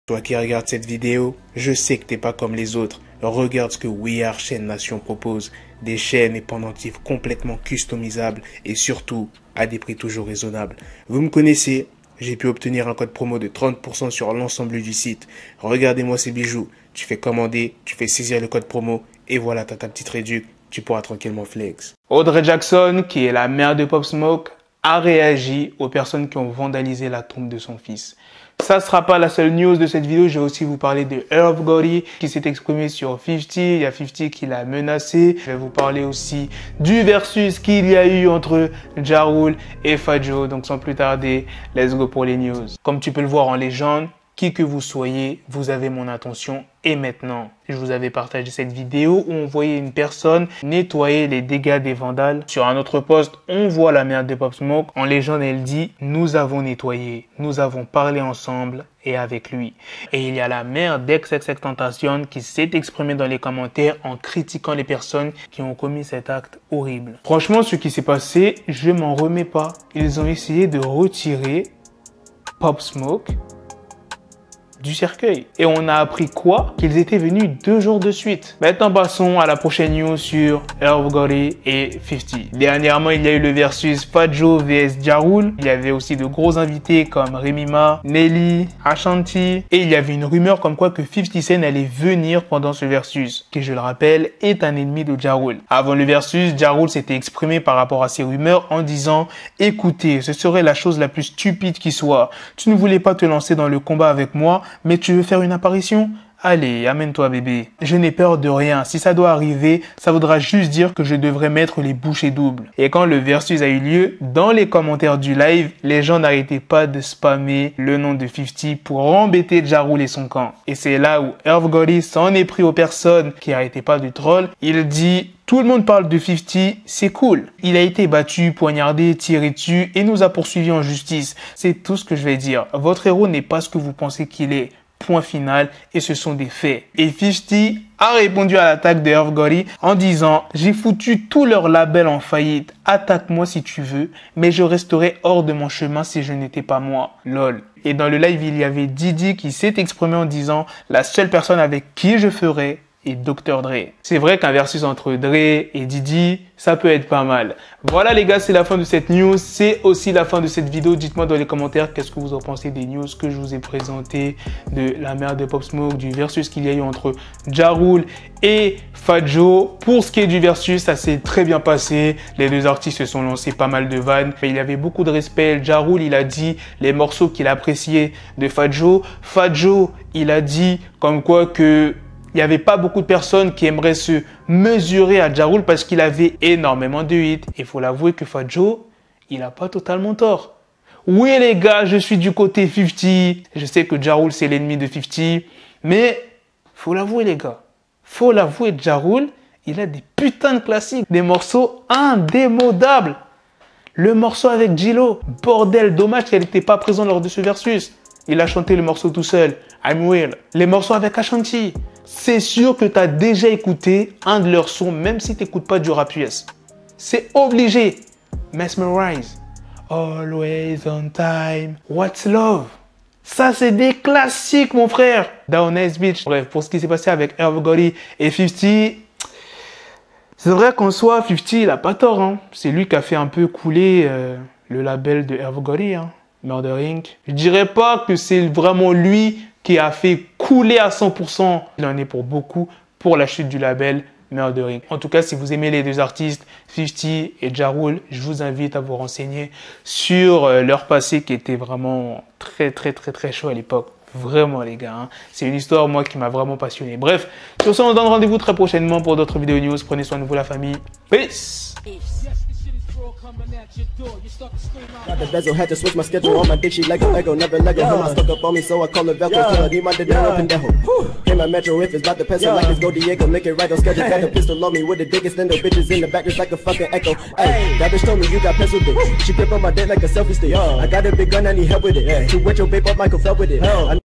Toi qui regardes cette vidéo, je sais que t'es pas comme les autres. Regarde ce que We Are Chaîne Nation propose. Des chaînes et pendentifs complètement customisables et surtout à des prix toujours raisonnables. Vous me connaissez, j'ai pu obtenir un code promo de 30% sur l'ensemble du site. Regardez-moi ces bijoux. Tu fais commander, tu fais saisir le code promo et voilà, t'as ta petite réduc. Tu pourras tranquillement flex. Audrey Jackson, qui est la mère de Pop Smoke, a réagi aux personnes qui ont vandalisé la tombe de son fils. Ça ne sera pas la seule news de cette vidéo, je vais aussi vous parler de Irv Gotti qui s'est exprimé sur 50, il y a 50 qui l'a menacé. Je vais vous parler aussi du versus qu'il y a eu entre Ja Rule et Fat Joe. Donc sans plus tarder, let's go pour les news. Comme tu peux le voir en légende, qui que vous soyez, vous avez mon attention. Et maintenant, je vous avais partagé cette vidéo où on voyait une personne nettoyer les dégâts des vandales. Sur un autre post, on voit la mère de Pop Smoke. En légende, elle dit « Nous avons nettoyé, nous avons parlé ensemble et avec lui ». Et il y a la mère d'XXXTentacion qui s'est exprimée dans les commentaires en critiquant les personnes qui ont commis cet acte horrible. Franchement, ce qui s'est passé, je m'en remets pas. Ils ont essayé de retirer Pop Smoke du cercueil. Et on a appris quoi? Qu'ils étaient venus 2 jours de suite. Maintenant, passons à la prochaine news sur Irv Gotti et 50. Dernièrement, il y a eu le versus Fat Joe vs Ja Rule. Il y avait aussi de gros invités comme Remy Ma, Nelly, Ashanti. Et il y avait une rumeur comme quoi que 50 Cent allait venir pendant ce versus, qui, je le rappelle, est un ennemi de Ja Rule. Avant le versus, Ja Rule s'était exprimé par rapport à ces rumeurs en disant « Écoutez, ce serait la chose la plus stupide qui soit. Tu ne voulais pas te lancer dans le combat avec moi, mais tu veux faire une apparition? Allez, amène-toi bébé. Je n'ai peur de rien. Si ça doit arriver, ça voudra juste dire que je devrais mettre les bouchées doubles. » Et quand le versus a eu lieu, dans les commentaires du live, les gens n'arrêtaient pas de spammer le nom de 50 pour embêter Ja Rule et son camp. Et c'est là où Irv Gotti s'en est pris aux personnes qui n'arrêtaient pas de troll. Il dit « Tout le monde parle de 50, c'est cool. Il a été battu, poignardé, tiré dessus et nous a poursuivis en justice. C'est tout ce que je vais dire. Votre héros n'est pas ce que vous pensez qu'il est. Point final, et ce sont des faits. » Et 50 a répondu à l'attaque de Irv Gotti en disant « J'ai foutu tous leurs labels en faillite. Attaque-moi si tu veux, mais je resterai hors de mon chemin si je n'étais pas moi. Lol. » Et dans le live, il y avait Diddy qui s'est exprimé en disant « La seule personne avec qui je ferai et Dr. Dre. » C'est vrai qu'un versus entre Dre et Diddy, ça peut être pas mal. Voilà les gars, c'est la fin de cette news. C'est aussi la fin de cette vidéo. Dites-moi dans les commentaires qu'est-ce que vous en pensez des news que je vous ai présentées, de la mère de Pop Smoke, du versus qu'il y a eu entre Ja Rule et Fat Joe. Pour ce qui est du versus, ça s'est très bien passé. Les deux artistes se sont lancés pas mal de vannes. Il y avait beaucoup de respect. Ja Rule, il a dit les morceaux qu'il appréciait de Fat Joe. Fat Joe, il a dit comme quoi que il n'y avait pas beaucoup de personnes qui aimeraient se mesurer à Ja Rule parce qu'il avait énormément de hits. Il faut l'avouer que Fat Joe, il n'a pas totalement tort. Oui les gars, je suis du côté 50. Je sais que Ja Rule c'est l'ennemi de 50. Mais faut l'avouer les gars. Faut l'avouer, Ja Rule, il a des putains de classiques. Des morceaux indémodables. Le morceau avec J-Lo. Bordel, dommage qu'elle n'était pas présente lors de ce versus. Il a chanté le morceau tout seul. I'm Will. Les morceaux avec Ashanti. C'est sûr que tu as déjà écouté un de leurs sons, même si tu n'écoutes pas du rap US. C'est obligé. Mesmerize. Always on time. What's love? Ça, c'est des classiques, mon frère. Down Nice Beach. Bref, pour ce qui s'est passé avec Irv Gotti et 50, c'est vrai qu'en soi, 50, il n'a pas tort. Hein. C'est lui qui a fait un peu couler le label de Irv Gotti, hein. Murder Inc. Je dirais pas que c'est vraiment lui qui a fait couler à 100%. Il en est pour beaucoup pour la chute du label Murder Inc. En tout cas, si vous aimez les deux artistes, 50 et Ja Rule, je vous invite à vous renseigner sur leur passé qui était vraiment très chaud à l'époque. Vraiment les gars, hein. C'est une histoire moi qui m'a vraiment passionné. Bref, sur ce, on se donne rendez-vous très prochainement pour d'autres vidéos news. Prenez soin de vous la famille. Peace. Got the bezel, had to switch my schedule. On my dick, she like a Lego, never Lego. Him, I stuck up on me, so I call it Velcro. Till I need my dinner up in Dejo. Hey, my metro, if it's about to pencil, like it's Go Diego, make it right on schedule. Got the pistol on me with the dick, extend the bitches in the back, just like a fucking echo. Hey, that bitch told me you got pencil dick. She grip on my dick like a selfie stick. I got a big gun, I need help with it. To wet your babe up, Michael fell with it.